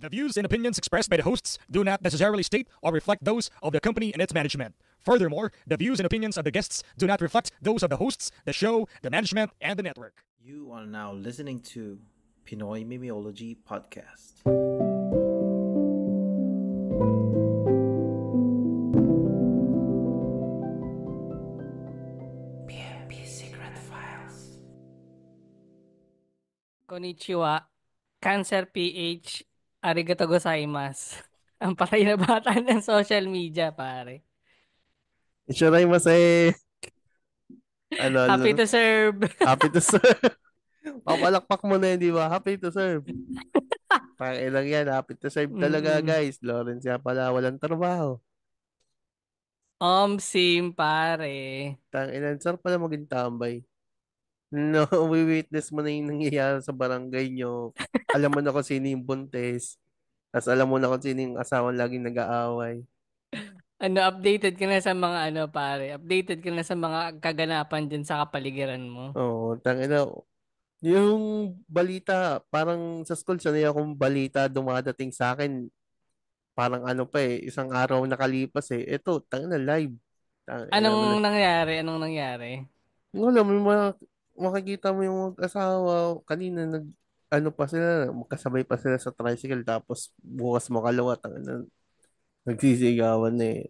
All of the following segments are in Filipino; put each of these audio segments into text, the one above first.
The views and opinions expressed by the hosts do not necessarily state or reflect those of the company and its management. Furthermore, the views and opinions of the guests do not reflect those of the hosts, the show, the management, and the network. You are now listening to Pinoy Mimeology Podcast. PMP Secret Files. Konnichiwa, Cancer PH, arigato gozaimasu. Ang patay na bata ng social media, pare. Ishiray masay, Happy to serve. happy to serve. Papalakpak mo na yun, di ba? Happy to serve. Pakilang yan, happy to serve talaga, Mm. guys. Lawrence nga pala, walang trabaho. Sim, pare. Tanginan, sarap pala maging tambay. No, we-witness mo na yung nangyayari sa barangay nyo. Alam mo na kung sino yung buntis. Tapos alam mo na kung sino yung asawang laging nag-aaway. Updated ka na sa mga pare. Updated ka na sa mga kaganapan dyan sa kapaligiran mo. Oo, tangina. Yung balita, parang sa school, sanay akong balita dumadating sa akin. Parang ano pa eh, isang araw nakalipas eh. Ito, tangina live. Anong nangyari? Anong nangyari? Wala, may makikita mo yung asawa. Kanina ano pa sila, magkasabay pa sila sa tricycle tapos bukas makalawa, tangina, nagsisigawan na eh.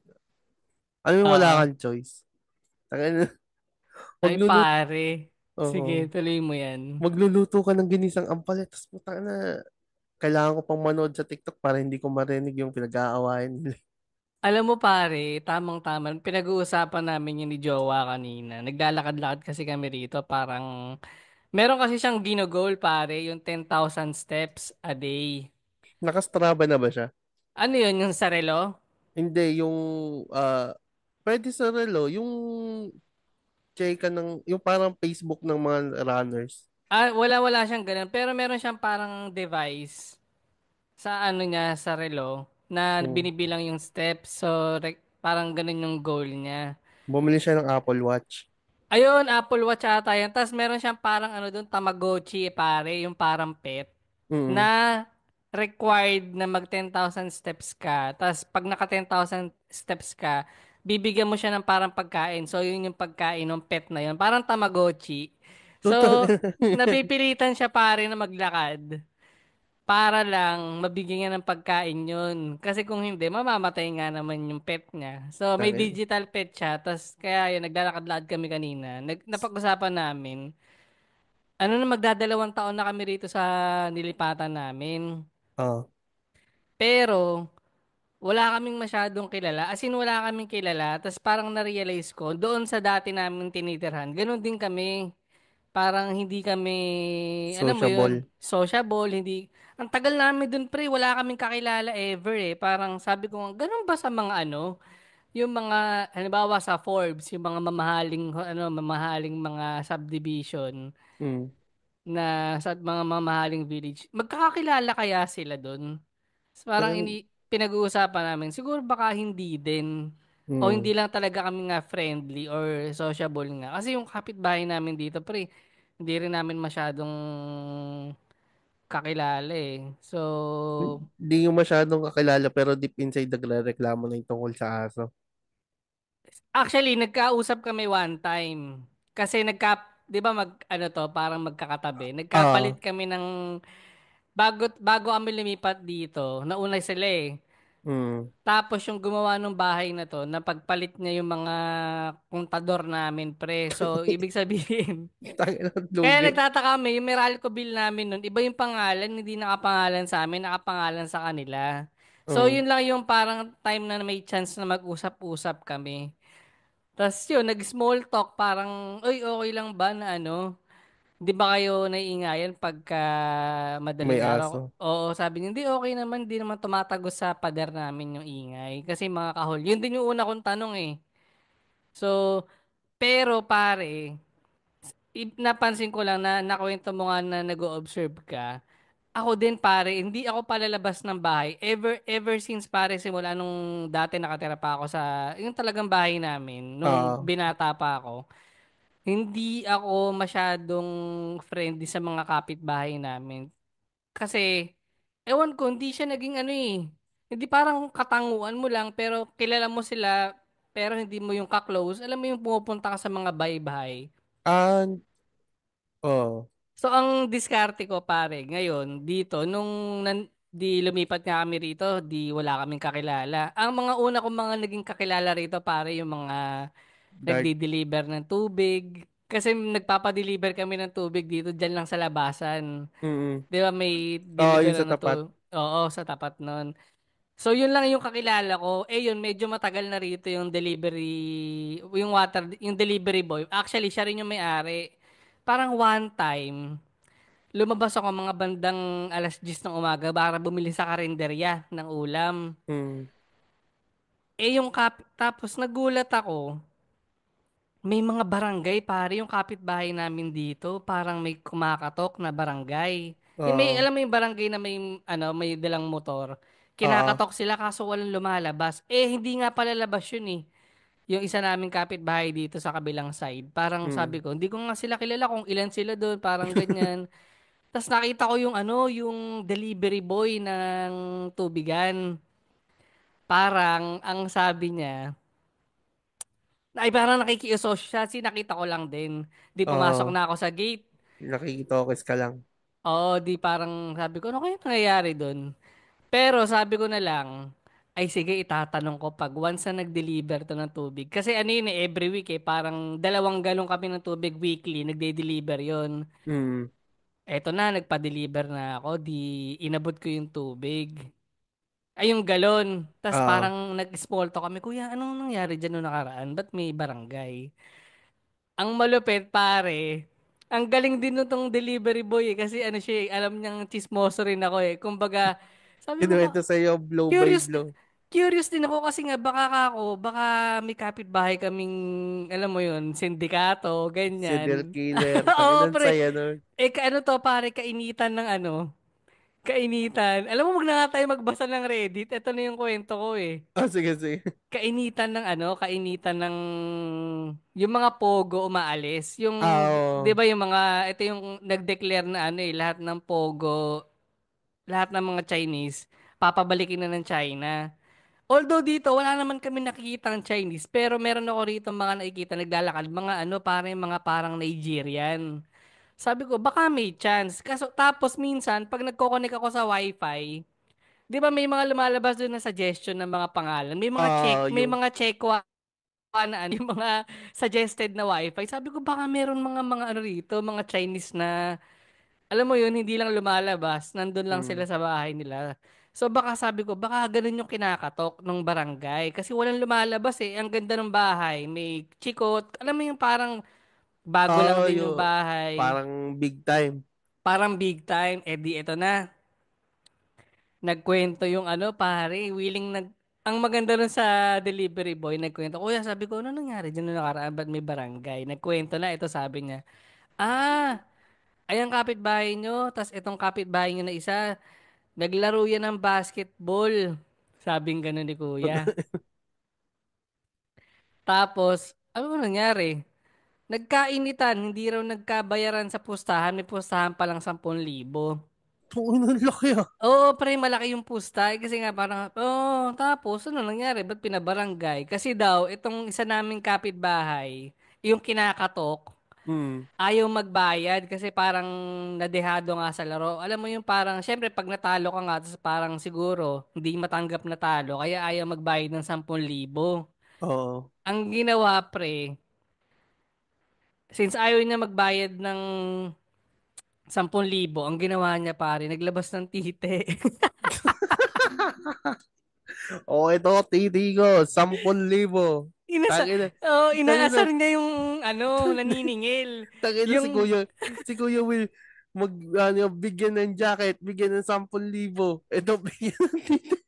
Ano yung wala Oo. kang choice? Tangina, Ay, magluluto, pare. Sige, oo, tuloy mo yan. magluluto ka ng ginisang ampalaya, tapos putang na, kailangan ko pang manood sa TikTok para hindi ko marinig yung pinag-aawayan nila. Alam mo pare, tamang-tama. Pinag-uusapan namin yun ni Jowa kanina. Naglalakad-lakad kasi kami rito. Parang, meron kasi siyang ginogol pare, yung 10,000 steps a day. Nakastraba na ba siya? Ano yun, yung sa relo? Hindi, yung, pwede sa relo, yung yung parang Facebook ng mga runners. Wala siyang ganun. Pero meron siyang parang device sa niya, sa relo, na Hmm. binibilang yung steps. So, parang ganun yung goal niya. Bumili siya ng Apple Watch. Ayun, Apple Watch ata yan. Tapos meron siyang parang doon, Tamagotchi, pare, yung parang pet, Mm. na required na mag 10,000 steps ka. Tapos pag naka 10,000 steps ka, bibigyan mo siya ng parang pagkain. So, yun yung pagkain ng pet na yun. Parang Tamagotchi. So, Totoo. napipilitan siya pare na maglakad para lang mabigyan niya ng pagkain yun. Kasi kung hindi, mamamatay nga naman yung pet niya. So, may Tangin. digital pet siya. Tapos, kaya yun, naglalakad-lakad kami kanina. Napag-usapan namin. Magdadalawang taon na kami rito sa nilipatan namin. Oh. Pero, wala kaming masyadong kilala. As in, wala kaming kilala. Tapos, parang na-realize ko, doon sa dati namin tinitirhan, ganun din kami. Parang hindi kami, alam mo yun, Sociable. sociable, hindi, ang tagal namin dun pre, wala kaming kakilala ever eh. Parang sabi ko, ganun ba sa mga yung mga, halimbawa sa Forbes, yung mga mamahaling mga subdivision Mm. na sa mga mamahaling village, magkakakilala kaya sila dun? So, parang Tangin. pinag-uusapan namin, siguro baka hindi din. O hindi Mm. lang talaga kami nga friendly or sociable nga. Kasi yung kapitbahay namin dito, pre, hindi rin namin masyadong kakilala eh. So, Hindi yung masyadong kakilala pero deep inside nagre-reklamo na yung tungkol sa aso. actually, nagkausap kami one time. Kasi 'di ba parang magkakatabi. Ah. Nagkapalit kami ng, bago kami lumipat dito, nauna sila eh. Mm. Tapos yung gumawa ng bahay na to, napagpalit niya yung mga kontador namin, pre. So, ibig sabihin, Tangin ang kaya lugi. nagtataka kami, yung Meralco bill namin nun, iba yung pangalan, hindi nakapangalan sa amin, nakapangalan sa kanila. So, Mm. yun lang yung parang time na may chance na mag-usap-usap kami. Tapos yun, nag-small talk, parang, uy, okay lang ba na di ba kayo naiingayan pagka May madaling araw? aso. Oo, sabi niya, hindi, okay naman, di naman tumatagos sa pader namin yung ingay. Kasi mga kahol, yun din yung una kong tanong eh. So, pero pare, napansin ko lang na nakwento mo nga na nag-o-observe ka. Ako din pare, hindi ako palalabas ng bahay. Ever since pare, simula nung dati nakatira pa ako sa, yung talagang bahay namin, nung Ah. binata pa ako, hindi ako masyadong friendly sa mga kapitbahay namin. Kasi, ewan ko, hindi siya naging ano eh. Hindi parang katanguan mo lang, pero kilala mo sila, pero hindi mo yung ka-close. Alam mo yung pumupunta ka sa mga bahay-bahay. Ah, oh. So, ang diskarte ko, pare, ngayon, dito, di lumipat nga kami rito, di wala kaming kakilala. Ang mga una kong mga naging kakilala rito, pare, yung mga Dark. nagdi-deliver ng tubig. Kasi nagpapa-deliver kami ng tubig dito, dyan lang sa labasan. Mm. Di ba may Oo, yun deliver sa ng tapat. tubig? Oo, sa tapat nun. So, yun lang yung kakilala ko. Eh, yun, medyo matagal na rito yung yung delivery boy. Actually, siya rin yung may-ari. Parang one time, lumabas ako mga bandang alas 10 ng umaga para bumili sa karinderya ng ulam. Mm. Eh, tapos nagulat ako, may mga barangay, pare, yung kapitbahay namin dito, parang may kumakatok na barangay. Oo. Alam mo yung barangay na may dalang motor. Oo. Kinakatok sila kaso walang lumalabas. Eh, hindi nga pala labas yun eh. Yung isa naming kapitbahay dito sa kabilang side. Parang sabi Mm. ko, hindi ko nga sila kilala kung ilan sila doon, parang ganyan. Tapos nakita ko yung delivery boy ng tubigan. Parang, ang sabi niya, ay parang nakikiusosyo siya, nakita ko lang din. Di pumasok Oo. na ako sa gate. Nakikitokis ka lang. Oo, di parang sabi ko, ano kaya nangyayari doon? Pero sabi ko na lang, ay sige, itatanong ko pag once na nag-deliver to ng tubig. Kasi ano yun eh, every week eh, parang 2 galong kami ng tubig weekly, nagde-deliver yun. Mm. Eto na, nagpa-deliver na ako, di inabot ko yung tubig. Ay, yung galon. Tapos Oo. parang nag-small talk kami, Kuya, anong nangyari dyan nung nakaraan? Ba't may barangay? Ang malupit, pare, ang galing din nitong delivery boy eh, kasi ano siya eh, alam niyang chismoso rin ako eh. Kumbaga, sabi ko Kinuwento ba, sa'yo blow by curious, blow. curious din ako kasi nga baka may kapitbahay kaming, alam mo yun, sindikato, Serial ganyan. killer. Oo, Tanginan pre. sa'yo, no? Ano to, pare, kainitan ng ano, kainitan. Alam mo, wag na nga tayo magbasa ng Reddit. Ito na yung kwento ko eh. Ah, sige, sige. Kainitan ng yung mga pogo umaalis. Ah, 'Di oo. ba yung ito yung nag-declare na ano eh, lahat ng pogo, lahat ng mga Chinese, papabalikin na ng China. Although dito, wala naman kami nakikitang Chinese, pero meron ako rito mga nakikita naglalakad, mga parang Nigerian. Sabi ko, baka may chance. Tapos minsan, pag nagko-connect ako sa wifi, di ba may mga lumalabas doon na suggestion ng mga pangalan? Ah, May yung, mga na ano, yung mga suggested na wifi. Sabi ko, baka meron mga ano rito, mga Chinese na, alam mo yun, hindi lang lumalabas, nandun lang sila mm. sa bahay nila. So baka sabi ko, baka ganun yung kinakatok ng barangay. Kasi walang lumalabas eh. Ang ganda ng bahay. May chikot. Alam mo yung parang bago lang Ah, din yung yung, bahay. parang big time. Parang big time. Eh di ito na. Nagkwento yung ano, pare. Ang maganda nun sa delivery boy, nagkwento. Kuya, sabi ko, ano nangyari dyan nung nakaraan? Ba't may barangay? Nagkwento na. Ito sabi niya. Ah, ay ang kapitbahay nyo. Tas itong kapitbahay nyo na isa. Naglaro yan ng basketball. Sabing ganun ni kuya. Tapos, ano nangyari? Nagkainitan, hindi raw nagkabayaran sa pustahan. May pustahan pa lang 10,000. Tungin ang laki ah. Oo, pre, malaki yung pusta. Kasi nga parang, tapos, ano nangyari? Ba't pinabarangay? Kasi daw, itong isa naming kapitbahay, yung kinakatok, Hmm. ayaw magbayad kasi parang nadehado nga sa laro. Alam mo yung parang, syempre, pag natalo ka nga, tapos parang siguro, hindi matanggap na talo, kaya ayaw magbayad ng 10,000. Oo. Ang ginawa, pre, since ayaw niya magbayad ng 10,000, ang ginawa niya, pare, naglabas ng tite. Oh, ito, titi ko, 10,000. Inasa, Tangina, tangina, inaasar niya yung naniningil. tangina Yung, si Kuya Will, bigyan ng jacket, bigyan ng 10,000. Ito, bigyan ng titi.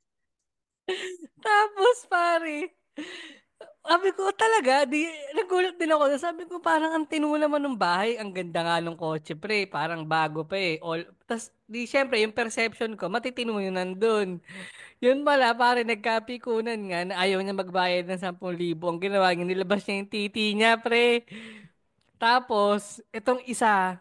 tapos pare, sabi ko talaga, nagulat din ako. Sabi ko parang ang tinu naman ng bahay, ang ganda nga ng kotse pre, parang bago pa eh. Tas syempre yung perception ko, matitino yun nandun. Yun pala, pare, nagkapikunan nga na ayaw niya magbayad ng 10,000. Ang ginawa niya, nilabas niya yung titi niya, pre. Tapos, itong isa,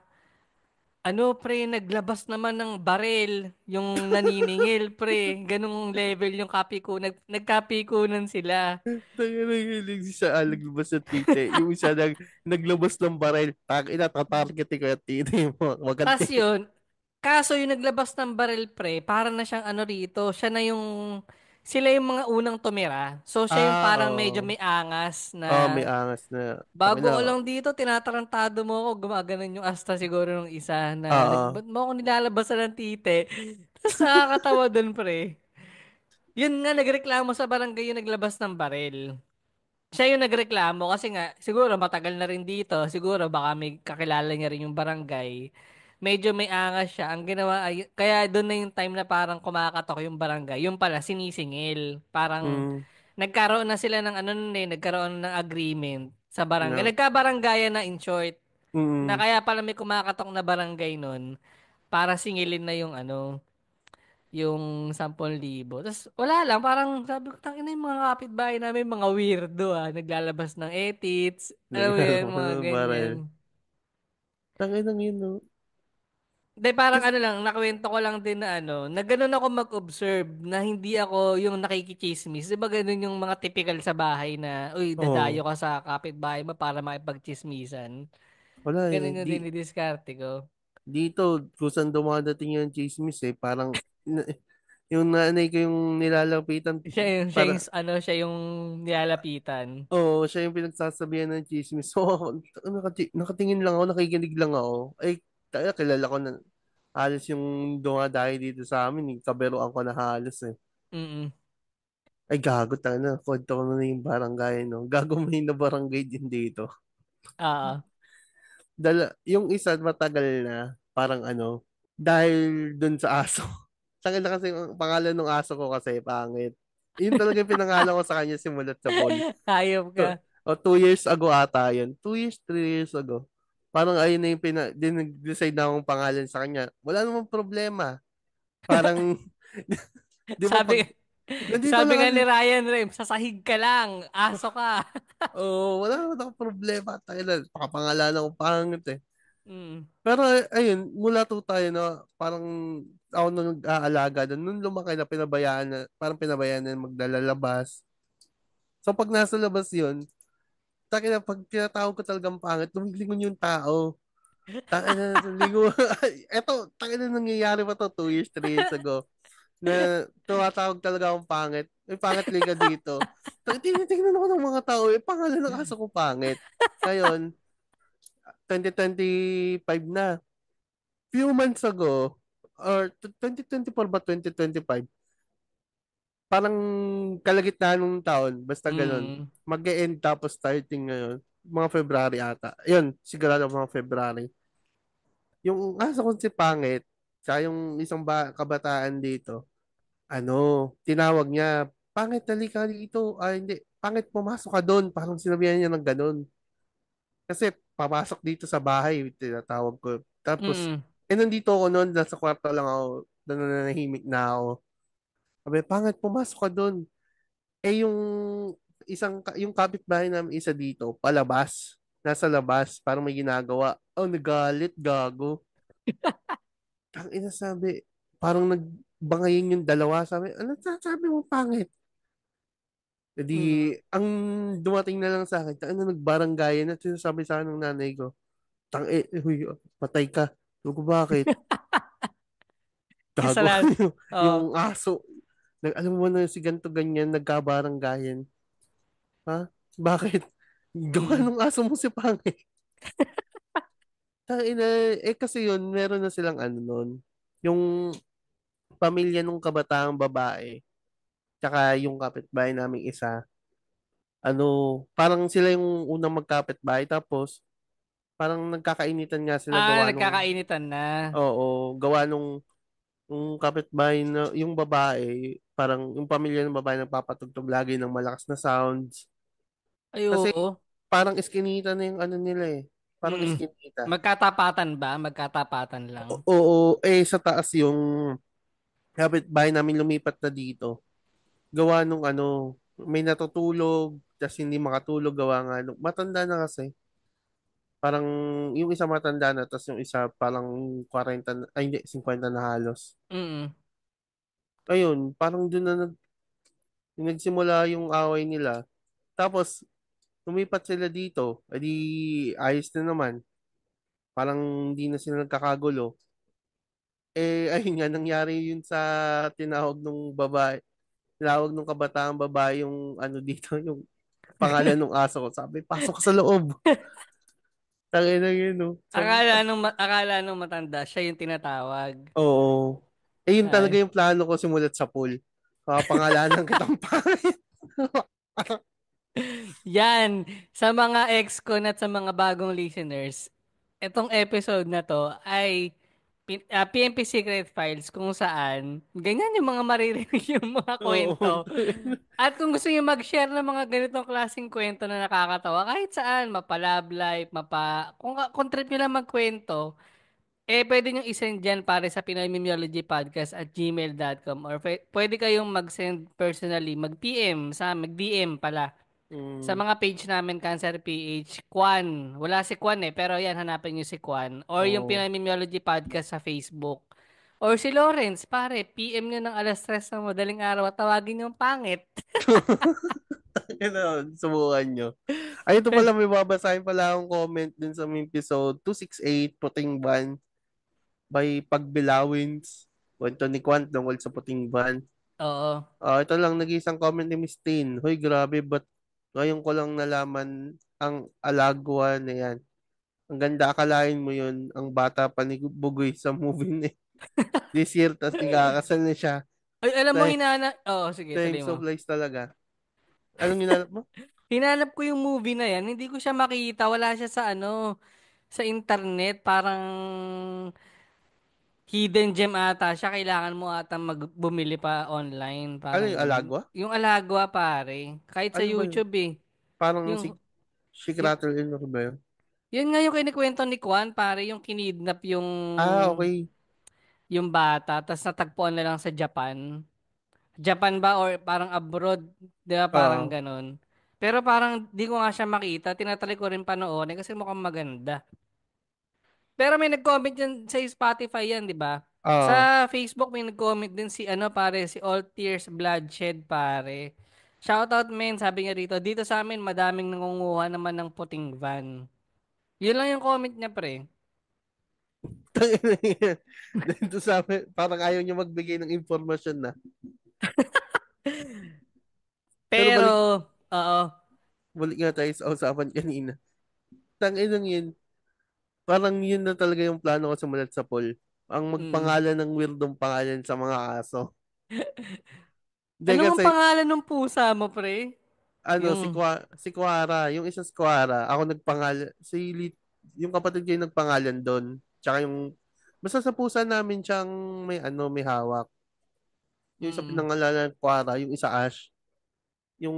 Ano pre, naglabas naman ng barel yung naniningil pre. Ganong level yung kapiko. Nagkapikunan sila. Nangyayari siya, naglabas ng tite. Yung isa naglabas ng baril. Ina, tatargetin ko yung tite mo. Tas Maganti. yun, kaso yung naglabas ng barel pre, para na siyang ano rito, siya na yung, sila yung mga unang tumira. So siya yung parang medyo Oo. may angas Oo, na, may angas na. bago ko Ina, lang dito, tinatarantado mo ako, gumaganon yung asta siguro ng isa na, oo. ba't mo ako nilalabasan ng tite? Tapos nakakatawa dun pre. Yun nga, nagreklamo sa barangay yung naglabas ng barel. Siya yung nagreklamo kasi nga, siguro matagal na rin dito. Siguro baka may kakilala niya rin yung barangay. Medyo may angas siya. Ang ginawa ay, kaya doon na yung time na parang kumakatok yung barangay. Yung pala, sinisingil. Parang Mm, nagkaroon na sila ng ano nun eh, nagkaroon ng agreement sa barangay. na, Nagkabaranggayan na in short. Na mm, kaya pala may kumakatok na barangay nun para singilin na yung ano, yung 10,000. Tapos wala lang, parang sabi ko, tangina yung mga kapitbahay namin, mga weirdo naglalabas ng edits, alam mo yun, mga ganyan. baril. Tangin lang yun, no? Hindi, parang Kasi, ano lang, nakwento ko lang din na ano, na ganun ako mag-observe, na hindi ako yung nakikichismis. Di ba ganun yung mga typical sa bahay na, uy, oh, dadayo ka sa kapitbahay mo para makipagchismisan. wala eh. Ganun yung dinidiskarte ko. Dito, kung saan dumadating yung chismis eh, parang, yung nanay ko yung nilalapitan para, Siya yung nilalapitan. oo, siya yung pinagsasabihan ng chismis. So, ako, nakatingin lang ako, nakikinig lang ako. Ay, kaya kilala ko na halos yung dumadayo dito sa amin, kaberuan ko na halos eh. Mm. Ay, gago tayo na. Kwento ko na yung barangay, no? Gago may na barangay din dito. Oo. Yung isa matagal na, parang ano, dahil dun sa aso. Sa akin na kasi ang pangalan ng aso ko kasi pangit. Yun talaga yung pinangalan ko sa kanya simulat sa Paul. Hayop ka. O 2 years ago ata yun. 2 years, 3 years ago. Parang ayun na yung nag-decide na akong pangalan sa kanya. Wala namang problema. Parang, di ba pag, Sabi, nandito sabi lang nga kami. ni Ryan Rem, sasahig ka lang, aso ka. Oh, wala naman akong problema. Tayo na, pakapangalan ako pangit eh. Mm. Pero ayun, mula to tayo na parang ako nung nag-aalaga doon, nung lumaki na pinabayaan na, parang pinabayaan na magdalalabas. So pag nasa labas yun, taki na pag tinatawag ko talagang pangit, lumilingon yung tao. Taki na, ligo. Eto, taki na nangyayari pa to 2 years, 3 years ago. Na tumatawag talaga akong pangit. May pangit liga dito. Tinitingnan ako ng mga tao, pangalan ng aso ko pangit. Ngayon, 2025 na. Few months ago, or 2024 ba 2025, parang kalagitnaan ng taon, basta ganun. Mm. Mag-e-end tapos starting ngayon, mga February ata. Yun, sigurado mga February. Yung aso kong si Pangit, tsaka yung isang kabataan dito, tinawag niya, Pangit, halika dito. Ay, hindi. Pangit, pumasok ka doon. Parang sinabihan niya ng ganun. Kasi papasok dito sa bahay, tinatawag ko. Tapos, Mm. nandito ako noon, nasa kwarto lang ako, nananahimik na ako. Sabi, pangit, pumasok ka doon. Yung yung kapitbahay namin isa dito, palabas. Nasa labas, parang may ginagawa. Oh, nagalit, gago. Ang ina sabi, parang nagbangayin yung dalawa. Sabi, ano sabi mo, pangit? Jadi, Mm. ang dumating na lang sa akin, ano nagbaranggayan at sinasabi sa akin ng nanay ko, huy, patay ka. Sabi ko, bakit? Gago. Kasalanan. yung, Oo. yung aso. Alam mo na si ganto ganyan, nagkabaranggayan. Ha? Bakit? Gawa Mm. ng aso mo si Pangit. Kasi yun, meron na silang ano nun. Yung pamilya nung kabataang babae, tsaka yung kapitbahay naming isa, ano, parang sila yung unang magkapitbahay, tapos parang nagkakainitan nga sila gawa nung, Nagkakainitan na. gawa nung yung kapitbahay na, yung babae, parang yung pamilya ng babae nagpapatugtog lagi ng malakas na sounds. Ay, Kasi oo. parang iskinita na yung ano nila eh. Parang Mm. iskinita. Magkatapatan ba? Magkatapatan lang. Oo, sa taas yung kapitbahay namin lumipat na dito. Gawa nung may natutulog, tapos hindi makatulog, gawa nga nung, matanda na kasi. Parang yung isa matanda na, tapos yung isa parang 40 na, ay hindi, 50 na halos. Mm. Ayun, parang doon na nagsimula yung away nila. Tapos, lumipat sila dito, edi ayos na naman. Parang hindi na sila nagkakagulo. Ayun nga, nangyari yun sa tinawag nung babae, tinawag nung kabataang babae yung ano dito, yung pangalan ng aso ko. Sabi, pasok ka sa loob. Tangin na yun, no? Sabi, Akala nung matanda, siya yung tinatawag. oo. Yun talaga Ay. yung plano ko simulat sa pool. Pangalanan kitang pangit. Yan, sa mga ex-con at sa mga bagong listeners, itong episode na to ay PMP Secret Files kung saan ganyan yung mga maririnig yung mga Oo. kwento. At kung gusto niyo mag-share ng mga ganitong klaseng kwento na nakakatawa, kahit saan, mapa-love life, kung trip nyo lang magkwento, pwede nyo isend dyan pare sa Pinoy Mimiology Podcast at gmail.com or pwede kayong mag-send personally, mag-PM mag-DM pala sa Mm, mga page namin, Cancer PH, Kwan. Wala si Kwan pero yan, hanapin nyo si Kwan. Or yung oo. Pinoy Mimiology Podcast sa Facebook. Or si Lawrence, pare, PM nyo ng alas 3 ng madaling araw at tawagin yung pangit. Ano, subukan nyo. Ay, ito pala, may babasahin pala akong comment dun sa may episode 268, Puting Ban by Pagbilawins. Kwento ni Quant tungkol sa Puting Ban. Oo. Ito lang, nag-iisang comment ni Miss Tin. Hoy, grabe, ba't ngayon ko lang nalaman ang alagwa na yan. Ang ganda, akalain mo yun, ang bata pa ni Bugoy sa movie ni this year, tapos ikakasal na siya. Ay, alam mo, Thank- Oo, sige, tuloy Thanks mo. of life talaga. Anong ginalap mo? Hinanap ko yung movie na yan. Hindi ko siya makita. Wala siya sa sa internet. Parang hidden gem ata siya. Kailangan mo ata bumili pa online. Ano Parang yung ganun. alagwa? Yung Alagwa, pare. Kahit sa Ano ba yun? YouTube eh. Parang si Yung, She y- Rattle in ba yun? yun nga yung kinikwento ni Kwan, pare. Yung kinidnap Okay. yung bata. Tapos natagpuan na lang sa Japan. Japan ba or parang abroad? Di ba parang Oo. ganun. Pero parang di ko nga siya makita. Tinatry ko rin panoorin kasi mukhang maganda. Pero may nag-comment yan sa Spotify yan, di ba? Oo. Sa Facebook may nag-comment din si pare, si All Tears Bloodshed pare. Shoutout men, sabi niya rito. Dito sa amin madaming nangunguha naman ng puting van. Yun lang yung comment niya pre. Tangina yan. Dito sa amin, parang ayaw niya magbigay ng impormasyon na. Pero Pero, oo. balik nga tayo sa usapan kanina. Tanginang yun. Parang yun na talaga yung plano ko sumulat sa poll. Ang Mm. magpangalan ng weirdong pangalan sa mga aso. Hindi Ano ang kasi, pangalan ng pusa mo pre? Yung, Si Quara, yung isa si Quara, ako nagpangalan, yung kapatid ko yung nagpangalan doon. Tsaka yung, basta sa pusa namin siyang may hawak. Yung isa mm. pinangalanan Quara, yung isa Ash. Yung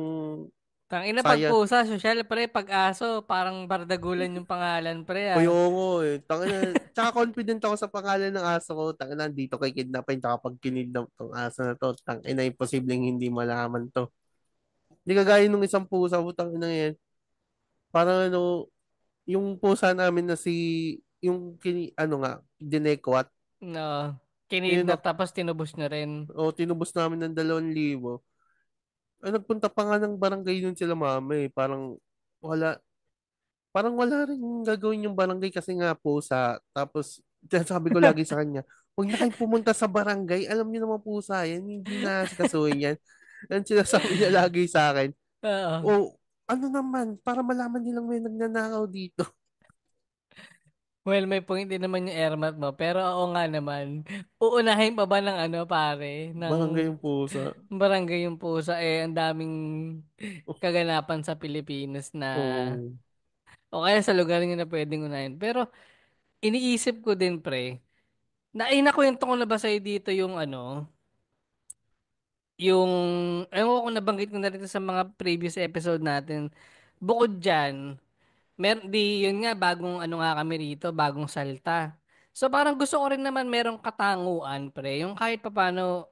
Tangina pag saya. pusa, social pre, pag aso, parang bardagulan yung pangalan pre Uy, ah. oo eh. Tangina, tsaka confident ako sa pangalan ng aso ko. Tangina, dito kay kidnapin. Tsaka pag kinidnap tong aso na to, tangina, imposibleng hindi malaman to. Hindi kagaya nung isang pusa, putang ina yan. Parang ano, yung pusa namin na ano nga, dinekwat. No. Yun Kinidnap tapos tinubos nyo rin. tinubos namin ng 2,000. Nagpunta pa nga ng barangay nun sila mama eh. Wala, wala rin gagawin yung barangay kasi nga pusa. Tapos, sabi ko lagi sa kanya, huwag na kayong pumunta sa barangay. Alam niyo naman pusa yan, hindi na sikasuhin yan. Yan sinasabi niya lagi sa akin. Oo. O, ano naman, para malaman nilang may nagnanakaw dito. Well, may point din naman yung airmat mo. Pero oo nga naman. Uunahin pa ba ng pare? Barangay Ng yung pusa. barangay yung pusa ang daming kaganapan sa Pilipinas na Oh, o kaya sa lugar nyo na pwedeng unahin. Pero iniisip ko din pre, nakwento ko na ba sa'yo dito yung yung, ewan ko kung nabanggit ko na rin sa mga previous episode natin. Bukod dyan, yun nga, bagong nga kami rito, bagong salta. So parang gusto ko rin naman merong katanguan, pre. Yung kahit papaano,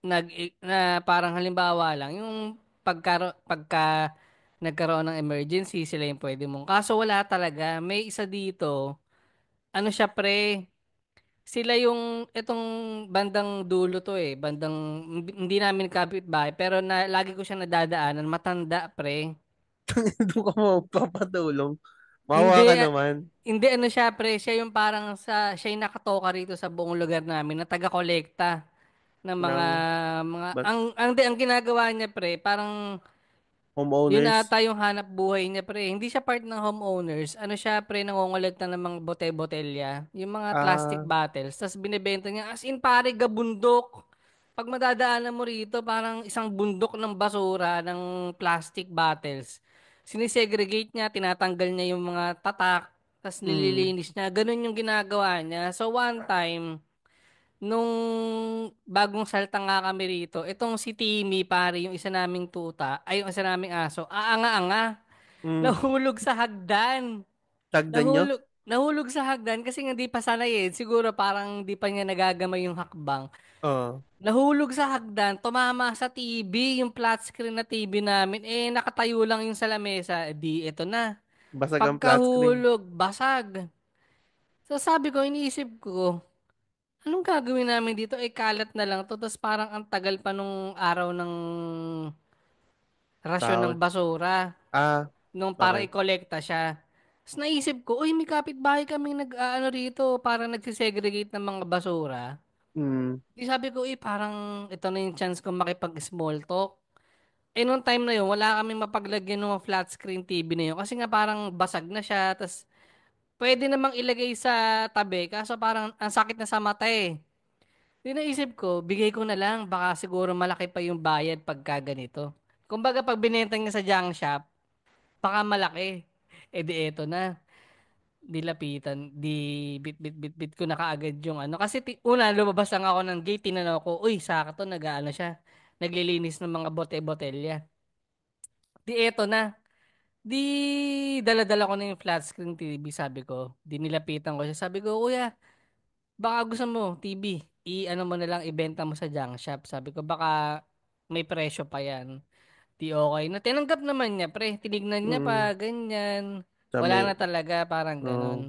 na parang halimbawa lang, yung pagka nagkaroon ng emergency, sila yung pwede mong. Kaso wala talaga. May isa dito, ano siya pre, sila yung, itong bandang dulo to eh, bandang, hindi namin kapitbahay, pero lagi ko siya nadadaanan, matanda pre. Doon ka mo papatulong. Mawa ka Hindi, naman. hindi ano siya pre, siya yung parang siya yung nakatoka rito sa buong lugar namin na taga-kolekta ng mga, Ng ba- ang ginagawa niya pre, parang yun homeowners. ata yung hanap buhay niya, pre. Hindi siya part ng homeowners. Ano siya, pre, nangongolekta ng mga bote-botelya. Yung mga plastic Ah, bottles. Tapos binibenta niya. As in, pare, gabundok. Pag madadaanan mo rito, parang isang bundok ng basura ng plastic bottles. Sinisegregate niya, tinatanggal niya yung mga tatak. Tapos mm, nililinis niya. Ganun yung ginagawa niya. So, one time, nung bagong salta nga kami rito, itong si Timmy, pare, yung isa naming tuta, ay yung isa naming aso, aanga-anga, mm. nahulog sa hagdan. Tagdan nyo? Nahulog sa hagdan kasi nga di pa sanay eh. Siguro parang di pa niya nagagamay yung hakbang. Oo. Nahulog sa hagdan, tumama sa TV, yung flat screen na TV namin. Eh, nakatayo lang yung sa lamesa. Di, ito na. Basag ang flat screen. Pagkahulog, basag. So sabi ko, iniisip ko, anong gagawin namin dito? Eh, kalat na lang to. Tapos parang ang tagal pa nung araw ng rasyon ng Sahod. basura. Ah, Nung para okay. i-kolekta siya. Tapos naisip ko, uy, may kapitbahay kami ano rito, parang nagsisegregate ng mga basura. Mm, Di sabi ko, parang ito na yung chance ko makipag-small talk. Eh, nung time na yun, wala kaming mapaglagyan ng flat screen TV na yun. Kasi nga parang basag na siya. Tapos, pwede namang ilagay sa tabi. Kaso parang ang sakit na sa mata eh. Di naisip ko, bigay ko na lang. Baka siguro malaki pa yung bayad pagka ganito. Kumbaga, pag binenta niya sa junk shop, baka malaki. Eh di eto na. Dilapitan, bit ko na kaagad yung ano. Kasi una, lumabas lang ako ng gate, tinanong ko, uy, sakto, nag-ano siya. Naglilinis ng mga bote-botelya. Di eto na. Di dala-dala ko na yung flat screen TV, sabi ko. Di nilapitan ko siya. Sabi ko, kuya, baka gusto mo, TV, ano mo na lang, ibenta mo sa junk shop. Sabi ko, baka may presyo pa yan. Di okay na. Tinanggap naman niya, pre. Tinignan niya mm. pa, ganyan. Wala Sabi, na talaga, parang oh. ganon.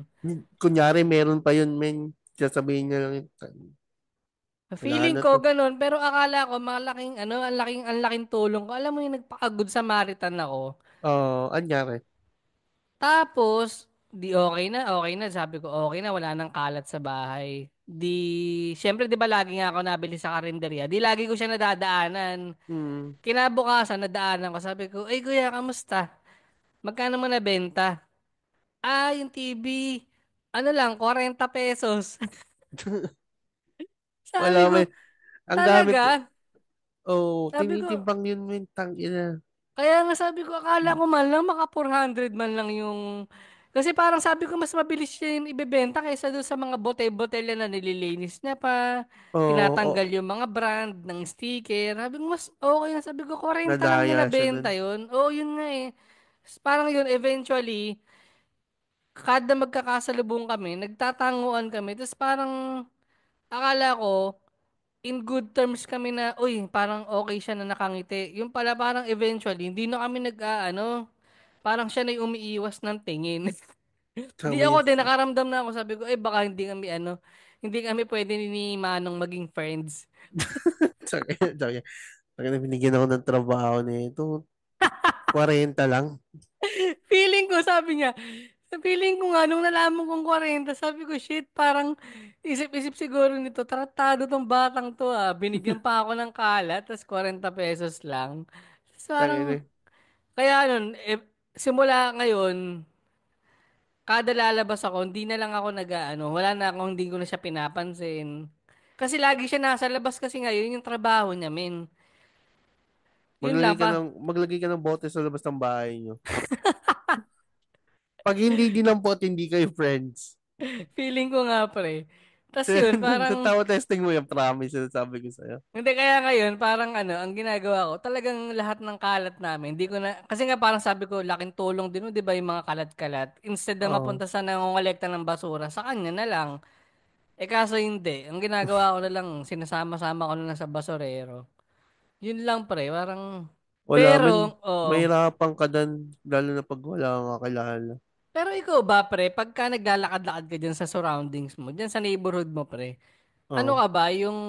Kunyari, meron pa yun, men. Sasabihin niya lang, Feeling ano ko to? ganun, pero akala ko malaking ano, ang laking tulong ko. Alam mo yung nagpaka-good Samaritan ako. Oh, anyari. Tapos, di okay na, sabi ko okay na, wala nang kalat sa bahay. Di, syempre di ba lagi nga ako nabili sa karinderya, di lagi ko siya nadadaanan. Mm. Kinabukasan, nadaanan ko, sabi ko, ay kuya, kamusta? Magkano mo nabenta? Ah, yung TV, ano lang, 40 pesos. Wala, Sabi ko, men. Ang gamit, talaga? oh, Sabi ko, tinitimbang yun, men. Tangina. kaya nga sabi ko, akala ko man lang maka 400 man lang yung. Kasi parang sabi ko, mas mabilis siya yung ibebenta kaysa doon sa mga bote-botelya na nililinis niya pa. Oh, oh, Tinatanggal yung mga brand ng sticker. Sabi ko, mas okay na. Sabi ko, 40 lang niya nadaya siya dun. nabenta yun. Oo, yun nga eh. Parang yun, eventually, kada magkakasalubong kami, nagtatanguan kami. Tapos parang, akala ko, in good terms kami na, uy, parang okay siya na nakangiti. Yung pala parang eventually, hindi na kami nag-aano, parang siya na yung umiiwas ng tingin. Hindi Sabi ako niya, din, nakaramdam na ako. Sabi ko, baka hindi kami ano, hindi kami pwede ni Manong maging friends. sabi niya, binigyan ako ng trabaho nito. 40 lang. Feeling ko, sabi niya, feeling ko nga, nung nalaman kong 40, sabi ko, shit, parang isip-isip siguro nito, tratado tong batang to ah. Binigyan pa ako ng kalat, tas 40 pesos lang. Tapos parang, Tangina. kaya nun, simula ngayon, kada lalabas ako, hindi na lang ako nag-ano, wala na akong, hindi ko na siya pinapansin. Kasi lagi siya nasa labas kasi ngayon yung trabaho niya, min. Yun lang pa. Maglagay ka ng bote sa labas ng bahay niyo. Pag hindi dinampot, hindi kayo friends. Feeling ko nga pre. Tas yun, parang, Tatawa testing mo yung promise na sabi ko sa'yo. hindi kaya ngayon, parang ano, ang ginagawa ko, talagang lahat ng kalat namin, hindi ko na, kasi nga parang sabi ko, laking tulong din, di ba yung mga kalat-kalat, instead na Oo. mapunta sa nangongolekta ng basura, sa kanya na lang. Eh kaso hindi, ang ginagawa ko na lang, sinasama-sama ko na lang sa basurero. Yun lang pre, parang, Wala Pero, man, oh, mahirapan ka dan, lalo na pag wala kang kakilala. pero ikaw ba, pre, pagka naglalakad-lakad ka dyan sa surroundings mo, dyan sa neighborhood mo, pre, ano Oo. ka ba, yung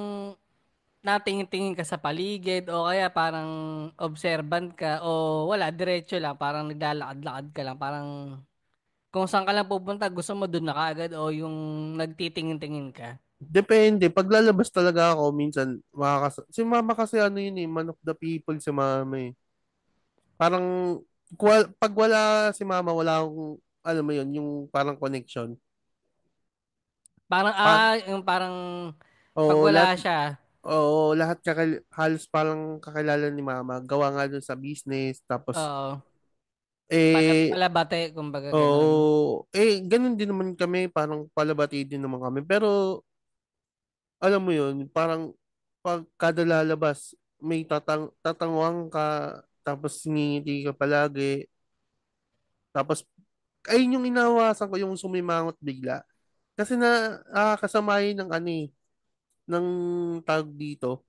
natingin-tingin ka sa paligid o kaya parang observant ka o wala, diretso lang, parang naglalakad-lakad ka lang, parang kung saan ka lang pupunta, gusto mo doon na kaagad o yung nagtitingin-tingin ka? Depende. Pag lalabas talaga ako, minsan, si mama kasi ano yun eh, man of the people si mama eh. Parang, pag wala si mama, wala akong, alam mo yun, yung parang connection. Parang, Pa, yung parang pag oo, wala siya, lahat halos parang kakilala ni mama. Gawa nga dun sa business. Tapos, oo, eh, palabate, kumbaga ganun. ganun din naman kami. Parang palabati din naman kami. Pero, alam mo yun, parang pag kada lalabas, may tatangwang ka, tapos ngingiti ka palagi. Tapos, ayun yung inawasan ko, yung sumimangot bigla. Kasi kasamahin ng ano eh, ng tawag dito,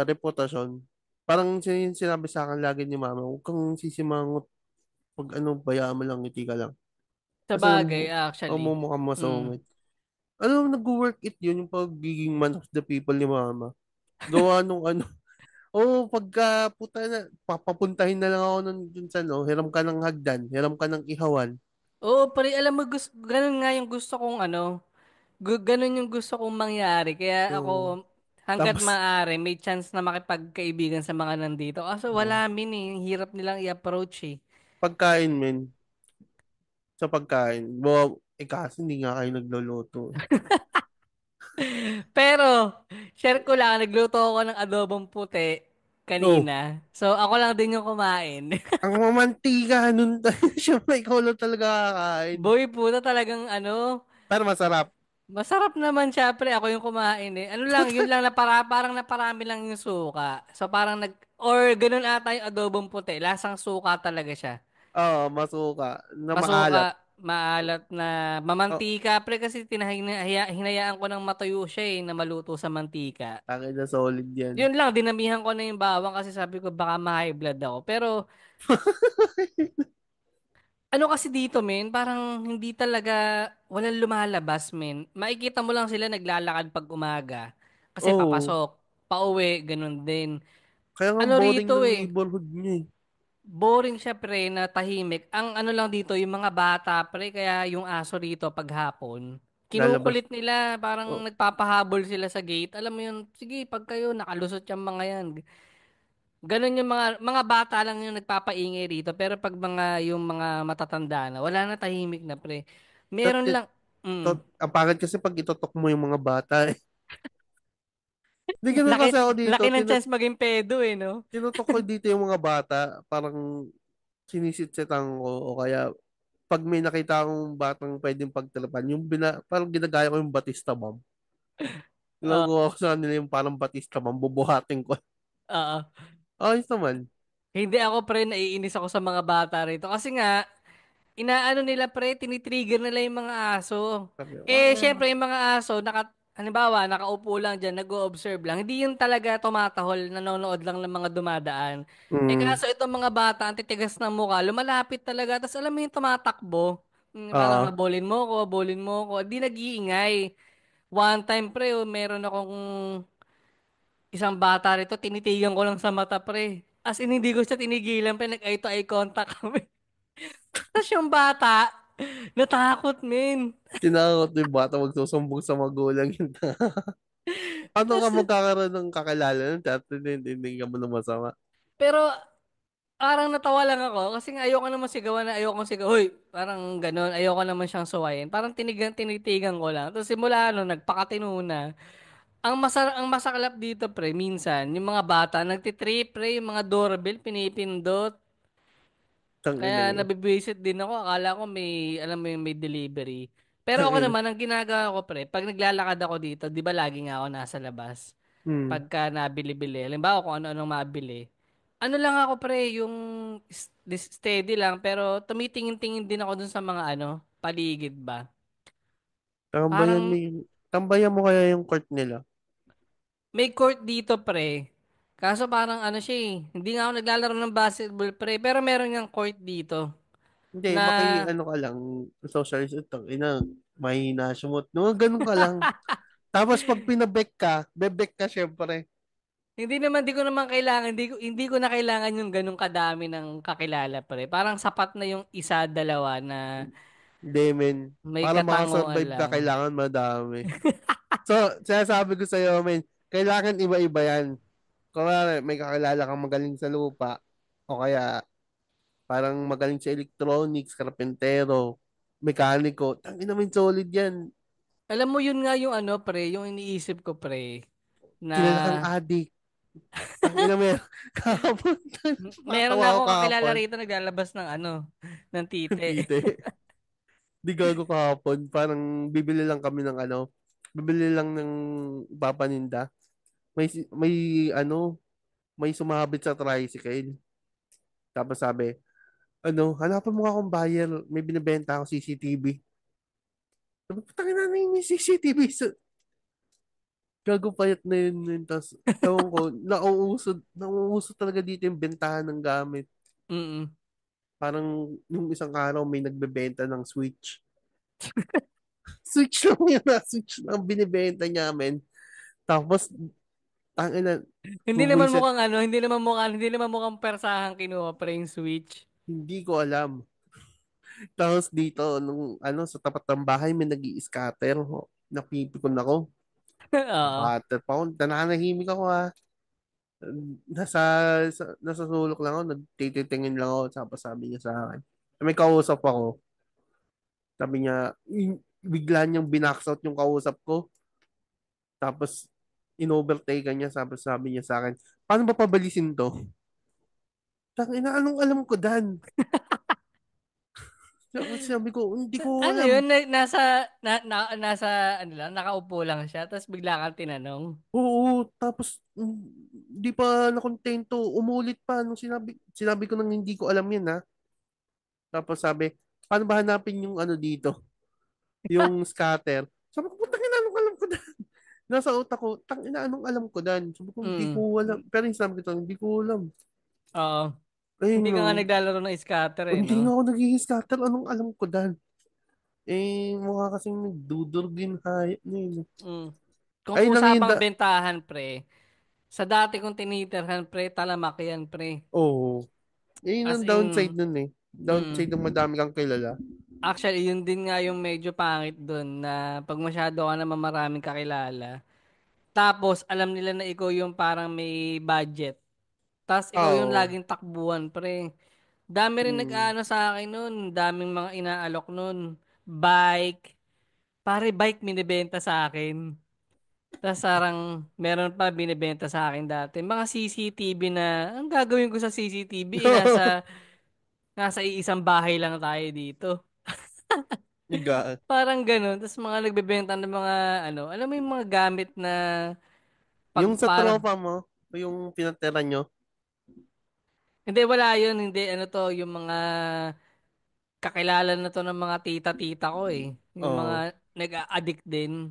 reputasyon. Parang sinabi sa akin lagi ni mama, huwag kang sisimangot pag ano, bayaan mo lang, ngiti ka lang. Sa Kasi bagay, actually. mukhang Mm. masungit. Ano, nag-work it yun, yung pagiging man of the people ni mama. Gawa nung ano, oo, pagka puta na, papapuntahin na lang ako nun dun sa no, hiram ka ng hagdan, hiram ka ng ihawan. Oo, pare, alam mo, ganun nga yung gusto kong ano, ganun yung gusto kong mangyari. Kaya Oo. ako, hanggat Tapos, maaari, may chance na makipagkaibigan sa mga nandito. Kaso oo, wala min eh, hirap nilang i-approach eh. pagkain men, sa pagkain, kasi hindi nga kayo nagluluto. Pero, share ko lang, nagluto ako ng adobong puti Oh, kanina. So, ako lang din yung kumain. ang mamantika nun tayo, syempre ikaw lang talaga kakain. Boy, puta talagang ano, Pero masarap. masarap naman siya, pre. Ako yung kumain eh. Ano lang, yun lang, parang naparami lang yung suka. So, parang or ganun ata yung adobong puti. Lasang suka talaga siya. Oo, masuka, na maalat. Masuka, maalat na Oh, mamantika, pre, kasi hinayaan ko ng matuyo siya eh, na maluto sa mantika. akin na solid yan. Yun lang, dinamihan ko na yung bawang kasi sabi ko baka ma-high blood ako. Pero ano kasi dito, men, parang hindi talaga, walang lumalabas, men. Makikita mo lang sila naglalakad pag umaga. Kasi Oh, papasok, pauwi, ganun din. kaya nga Ano boring rito ng eh, neighborhood niya eh. boring siya, pre, na tahimik. Ang ano lang dito, yung mga bata, pre, kaya yung aso rito pag hapon, Lalabas. kinukulit nila, parang Oh, nagpapahabol sila sa gate. Alam mo yun, sige, pag kayo, nakalusot yung mga yan. Ganun yung mga bata lang yung nagpapaingay rito, pero pag yung mga matatanda na, wala na, tahimik na, pre. Meron lang, mm, ang pangit kasi pag itutok mo yung mga bata eh. Hindi ganun laki, kasi ako dito, laki ng chance maging pedo eh, no? tinutok ko dito yung mga bata, parang sinisitsitan ko o kaya pag may nakita akong batang pwedeng pagtalapan, parang ginagaya ko yung Batista bomb. Oo, Ginagawa ko sa kanila yung parang Batista bomb, bubuhatin ko. oo. Ayos naman. Hindi ako, pre, naiinis ako sa mga bata rito. Kasi nga, inaano nila, pre, tinitrigger nila yung mga aso. Sabi, Eh, syempre, yung mga aso, halimbawa, nakaupo lang dyan, nag-o-observe lang. Hindi yun talaga tumatahol, nanonood lang ng mga dumadaan. Eh, mm, kaso itong mga bata, ang titigas ng mukha, lumalapit talaga. Tapos alam mo yung tumatakbo. Parang ah, habulin mo ko. Di nag-iingay. One time, pre, meron akong isang bata rito, tinitigan ko lang sa mata, pre. As in, hindi ko siya tinigilan, pre. Nag-eye to eye contact kami. Tapos yung bata, natakot, men. tinakot yung bata magsusumbong sa magulang yun. Paano ka Tas, magkakaroon ng kakilala nun? Tapos hindi ka mo na masama. pero, parang natawa lang ako kasi nga ayoko naman sigawan na ayoko sigaw. Hoy, parang ganun. Ayoko naman siyang suwayin. Parang tinitigan ko lang. Tapos simula nagpakatino na. Ang masaklap dito, pre, minsan, yung mga bata, nagtitrip, pre, yung mga doorbell, pinipindot. Tangina Kaya yun. nabibisit din ako. Akala ko may, alam mo yung may delivery. Pero ako Tangina. naman, ang ginagawa ko, pre, pag naglalakad ako dito, di ba lagi nga ako nasa labas? Hmm. Pagka nabili-bili. Halimbawa kung ano-anong mabili. Ano lang ako, pre, yung steady lang, pero tumitingin-tingin din ako dun sa mga paligid ba? Tambayan mo Parang tambayan mo kaya yung court nila. may court dito, pre. Kaso parang ano siya eh, hindi nga ako naglalaro ng basketball pre, pero meron ngang court dito Hindi, na ano ka lang, socialist ito, mahina sumot. No, ganun ka lang. Tapos pag pinabek ka, bebek ka syempre. hindi ko naman kailangan, hindi ko na kailangan yung ganung kadami ng kakilala pre. Parang sapat na yung isa, dalawa na Hindi, men. may Para katanguan makasurvive ka, lang. kailangan madami. So, sinasabi ko sa'yo, men, kailangan iba-iba yan. Kung may kakilala kang magaling sa lupa, o kaya parang magaling sa electronics, karpentero, mekaniko, tangin naman solid yan. Alam mo yun nga yung ano pre, yung iniisip ko pre, na Kilala kang adik. Tangin naman, kahapon, meron natawa na ako akong kakilala kahapon. rito naglalabas ng ano, ng tite. Dito. Di gago kahapon. Parang bibili lang kami ng bibili lang ng papaninda. May may sumabit sa tricycle. Tapos sabi, hanapan mo nga akong buyer. May binibenta ako CCTV. Sabi, putangin na yung CCTV. So, gago payat na yun. Tapos, ewan ko, nauuso talaga dito yung bentahan ng gamit. Mm. Parang yung isang araw may nagbebenta ng Switch. Switch lang yun na. Switch lang binibenta niya, men. Tapos, tangina, bubuisit. Hindi naman mukhang persahan kinuha pre yung Switch. Hindi ko alam. Tapos dito, sa tapat ng bahay, may nag-i-scatter. Napipikon ako. Oo. Butter pa ako. Nananahimik ako ha. Nasa, nasa sulok lang ako. Nagtititingin lang ako. Tapos sabi niya sa akin. May kausap ako. Sabi niya, bigla niyang binax out yung kausap ko. Tapos, in-overtake niya. Sabi niya sa akin, paano ba pabalisin to? Tangina, anong alam ko dan? Sabi ko, hindi ko Ano alam. yun, nasa, ano lang, nakaupo lang siya, tapos bigla kang tinanong. Oo, tapos di pa nakontento, umulit pa nung sinabi ko nang hindi ko alam yan ha. Tapos sabi, paano ba hanapin yung dito, yung scatter? Sabi ko, putang ina, anong alam ko dan? Nasa utak ko, tang ina, anong alam ko dan? Sabi ko, hindi Mm. ko alam. Pero yung sabi ko, hindi ko alam. Oo. Ayun Hindi ka no, nga naglalaro ng scatter eh, hindi no? nga ako nagiging scatter, anong alam ko dan? Mukha kasing nagdudurgin hayop na yun. Mm. Kung Ayun lang usapang bentahan, pre, sa dati kong tinitirhan, pre, talamak yan, pre. oo. Ayun As ang downside in, nun eh. Downside mm. ng madami kang kilala. Actually, yun din nga yung medyo pangit dun na pag masyado ka naman maraming kakilala. Tapos, alam nila na ikaw yung parang may budget. Tapos, ikaw yung Oo. laging takbuhan, pre. Dami rin Mm. nag-ano sa akin nun. Daming mga inaalok nun. Bike. Pare, bike minibenta sa akin. Tapos sarang meron pa binibenta sa akin dati. Mga CCTV na, ang gagawin ko sa CCTV? Nasa iisang bahay lang tayo dito. Iga. Parang ganun. Tapos mga nagbebenta ng mga, ano, alam mo yung mga gamit na pag Yung sa para, tropa mo, yung pinatira nyo. hindi, wala yun. Hindi, ano to, yung mga kakilala na to ng mga tita-tita ko eh. Yung mga Oo. nag-addict din.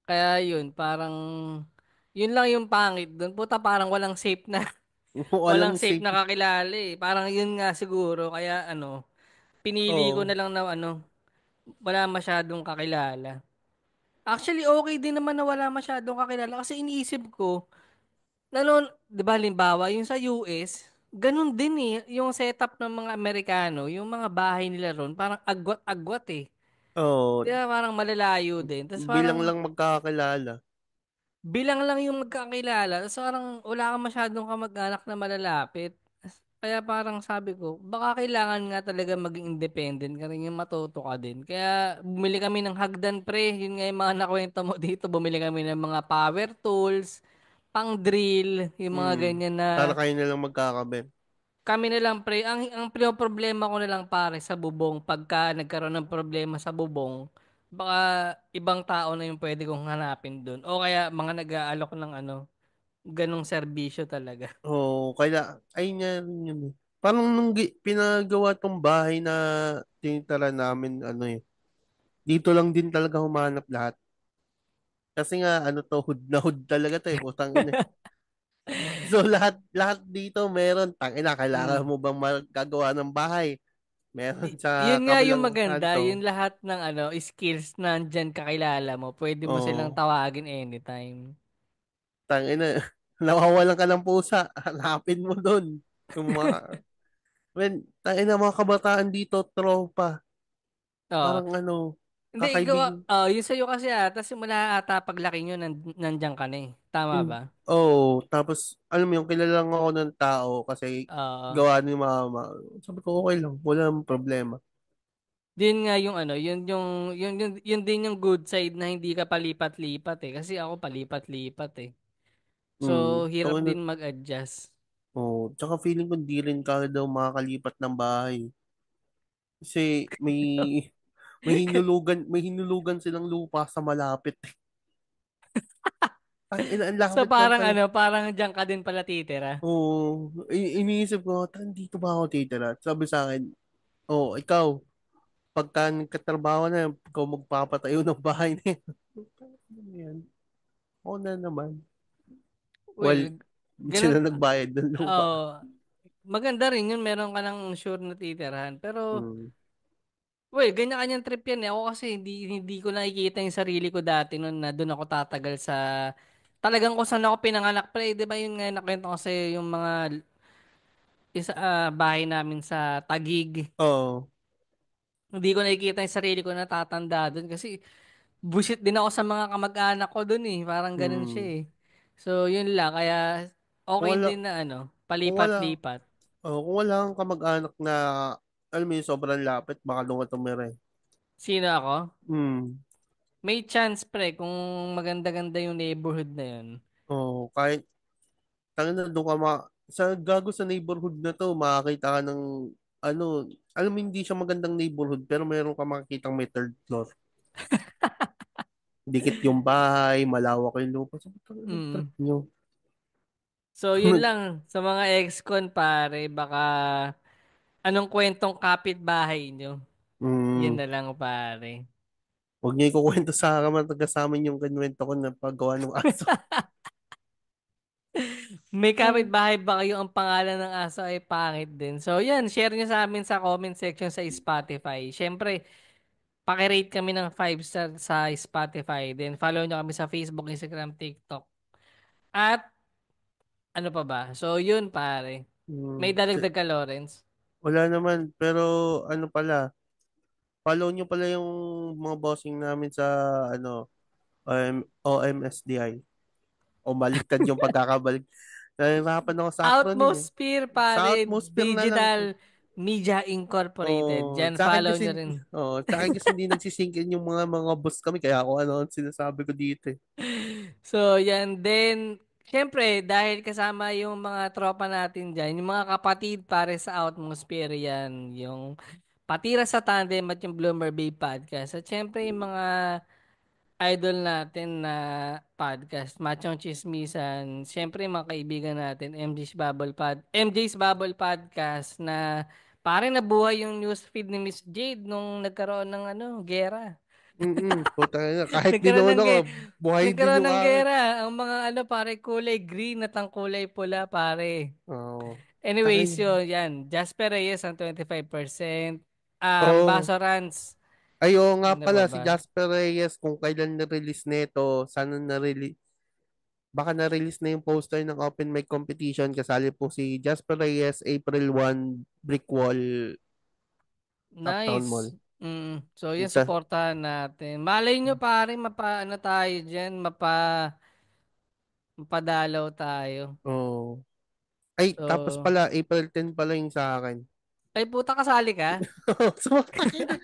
Kaya yun, parang, yun lang yung pangit doon. Puta, parang walang safe na, walang Walang safe safe. na kakilala eh. Parang yun nga siguro, kaya ano, pinili ko Oo. na lang na ano, wala masyadong kakilala. Actually, okay din naman na wala masyadong kakilala kasi iniisip ko, lalo, di ba, halimbawa, yung sa US, ganun din eh, yung setup ng mga Amerikano, yung mga bahay nila ron, parang agwat-agwat eh. Oo. Di ba, parang malalayo din. Tapos Bilang parang, lang magkakakilala. bilang lang yung magkakilala, tapos parang wala kang masyadong kamag-anak na malalapit. Kaya parang sabi ko, baka kailangan nga talaga maging independent ka rin yung matuto ka din. Kaya bumili kami ng hagdan pre, yun nga yung mga nakwento mo dito, bumili kami ng mga power tools, pang drill, yung mga Mm. ganyan na Para kayo na lang magkakabit. kami na lang pre, ang problema ko na lang pare sa bubong, pagka nagkaroon ng problema sa bubong, baka ibang tao na yung pwede kong hanapin dun. O kaya mga nag-aalok ng ano, ganong serbisyo talaga. Oo. Ay nga rin yun eh. Parang nung pinagawa tong bahay na tinitara namin, dito lang din talaga humanap lahat. Kasi nga, hood na hood talaga to eh. Putang ina. So lahat dito meron. Tangina, kailangan Mm. mo bang magagawa ng bahay? Meron sa Yun nga yung kabilang maganda, yung kanto. lahat ng skills na andyan kakilala mo, pwede mo silang Oh, tawagin anytime. tangina. Nawawalan ka ng pusa. Hanapin mo doon. Yung mga, tangina mga kabataan dito, tropa. Oo. Parang ano, Hindi, ikaw, kakaibig. yung sa'yo kasi tas simula ata paglaki nyo, nandyan ka na eh. Tama ba? Tapos, alam mo yung kilala lang ako ng tao kasi Oo. gawa ni mama. Sabi ko, okay lang, wala namang problema. Din nga yung yun din yung good side na hindi ka palipat-lipat eh. Kasi ako palipat-lipat eh. So, hirap Tawag na, din mag-adjust. tsaka feeling ko di rin kagad daw makakalipat ng bahay. Kasi may hinulugan silang lupa sa malapit. Ang So, lapit lang pala. parang diyan ka din pala titira. Iniisip ko, dito ba ako titira? Sabi sa akin, ikaw, pagka nagkatrabaho na, ikaw magpapatayo ng bahay na yan. Ano yan? Ako na naman. Well, Well, sila ganun, nagbayad ng lupa. oh, maganda rin yun, meron ka ng sure na titirahan. Pero, Mm. well, ganyan-kanyang trip yan eh. Ako kasi hindi ko nakikita yung sarili ko dati noon na doon ako tatagal sa talagang kung saan ako pinanganak. Pero, di ba yun nga nakwento ko sa'yo yung mga bahay namin sa Tagig. Oo. Hindi ko nakikita yung sarili ko na tatanda doon kasi busit din ako sa mga kamag-anak ko doon eh. Parang ganun siya Mm. eh. So, yun lang. Kaya, Kung okay wala, din na kung wala, palipat-lipat. kung wala kang kamag-anak na, alam mo yung sobrang lapit, baka doon ka tumira eh. Sino ako? Mm. May chance pre kung maganda-ganda yung neighborhood na yun. Kahit, tangin na doon ka sa neighborhood na to, makakita ka ng, ano, alam mo hindi siya magandang neighborhood, pero meron ka makikita may third floor. Dikit yung bahay, malawak yung lupa. Sabi ko, anong trip Mm. nyo? So, yun lang. Sa mga ex-con pare, baka anong kwentong kapitbahay nyo? Yun Mm. na lang pare. Huwag niyo ikukwento sa akin, taga-sa amin yung ganwento ko na paggawa ng aso. May kapitbahay ba kayo ang pangalan ng aso ay pangit din? So, yan. Share nyo sa amin sa comment section sa Spotify. Siyempre, pakirate kami ng 5 star sa Spotify. Then, follow nyo kami sa Facebook, Instagram, TikTok. At, ano pa ba? So, yun pare. May Mm. dadagdag ka, Lawrence? Wala naman, pero ano pala, follow nyo pala yung mga bossing namin sa ano, OMSDI. O baliktad yung pagkakabalik. Nahihirapan ako sa acronym eh. Atmosphere, Sa pare. atmosphere na lang. Digital Media Incorporated. Diyan, follow nyo rin. Sa akin kasi hindi nagsisingkin yung mga boss kami, kaya ako ano ang sinasabi ko dito eh. So, yan. Then, syempre, dahil kasama yung mga tropa natin dyan, yung mga kapatid pare sa Atmosphere yan, yung Patira sa Tandem at yung Bloomer Bay Podcast. At syempre, yung mga idol natin na podcast, Machong Chismisan, syempre yung mga kaibigan natin, MJ's Bubble Podcast na pare nabuhay yung newsfeed ni Miss Jade nung nagkaroon ng gera. Puta na, kahit Nagkaroon ng dinono ko, ge- buhay din Nagkaroon yung ng akin. gera. Ang mga pare, kulay green at ang kulay pula, pare. Oo. Anyways, Takin. yun, yan. Jasper Reyes ang 25%. Oh, Basorans. nga Ano ba pala si ba? Jasper Reyes kung kailan na-release nito, sana na-release. Baka na-release na yung poster ng open mic competition. Kasali po si Jasper Reyes, April 1, Brick Wall, Uptown Nice. Mall. So, yan, Ta- supportahan natin. Malay nyo, pare, ano tayo dyan, mapadalaw tayo. oh. Ay, tapos So, pala, April 10 pala yung sa akin. ay puta, kasali ka? Sumakit na.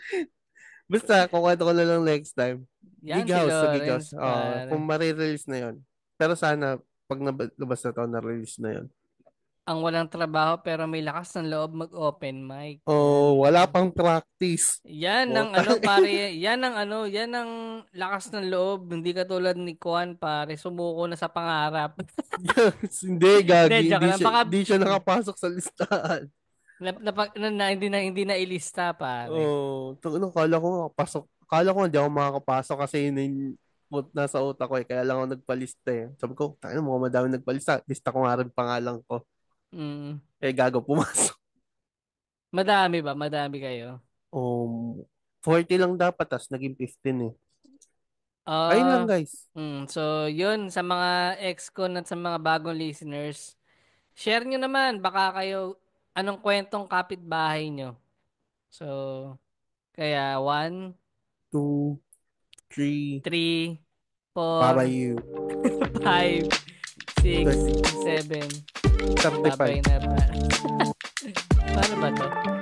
Basta, kukwento ko na lang next time. Yan si Gig house. Lawrence, Kung pare. marirelease na yon. Pero sana, pag nabas na to, na-release na yon. Ang walang trabaho pero may lakas ng loob mag-open mic. Oh, Yan. wala pang practice. Yan ang Putang. pare, yan ang lakas ng loob. Hindi katulad ni Juan, pare, sumuko na sa pangarap. Hindi, Hindi, gagi. joke lang. Baka Hindi siya nakapasok sa listahan. hindi na ilista, pare. Oh, kala ko makapasok. Kala ko hindi ako makakapasok kasi yun yung nasa utak ko eh. Kaya lang ako nagpalista eh. Sabi ko, tayo mga madami nagpalista. Lista ko nga rin pangalan ko. Mm. Eh, gago pumasok. Madami ba? Madami kayo? 40 lang dapat, tas naging 15 eh. Ayun lang Ah, guys. so yun sa mga ex-con at sa mga bagong listeners, share nyo naman baka kayo anong kwentong kapitbahay nyo. So, kaya 1, 2, 3, 3, Baba 4, you. 5, 6, 30, 7. 35. Babay na ba? Paano ba to?